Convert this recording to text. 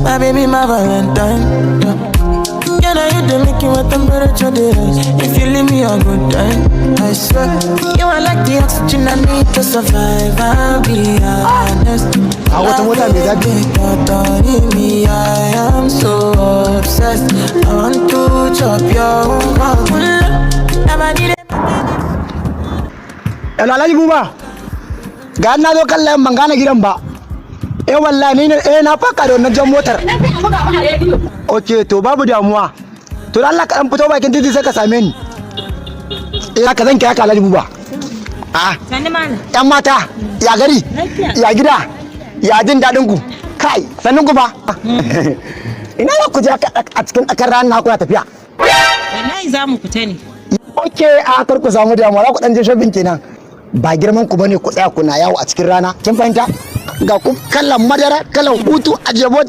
my baby, my Valentine. Can I hit the Mickey with temperature days? If you leave me a good time, I swear. You are like the oxygen I need to survive. I'll be honest. I am so obsessed. I want to chop your heart. Hello Alhaji Buba. Ga na zo kallon ban gane gidan ba. Wallahi ni na faka da wannan jan motar. Okay, to babu damuwa. To dan Allah ka dan fito bakin titi sai ka same ni. Haka zan kira ka Alhaji Buba. Sani mana. Yan mata, ya gari? Ya gida? Ya jin dadin ku? Kai, sanin ku ba? Ina za ku je a cikin tsakar ranar ku tafiya? Wallahi za mu fita ne. Okay, kar ku samu damuwa, za ku dan je shopping kenan. Ba girman ku bane ku tsaya kuna yawo a cikin rana. Kin fahimta? Ga ku kallon madara, kallon hutu a jebota.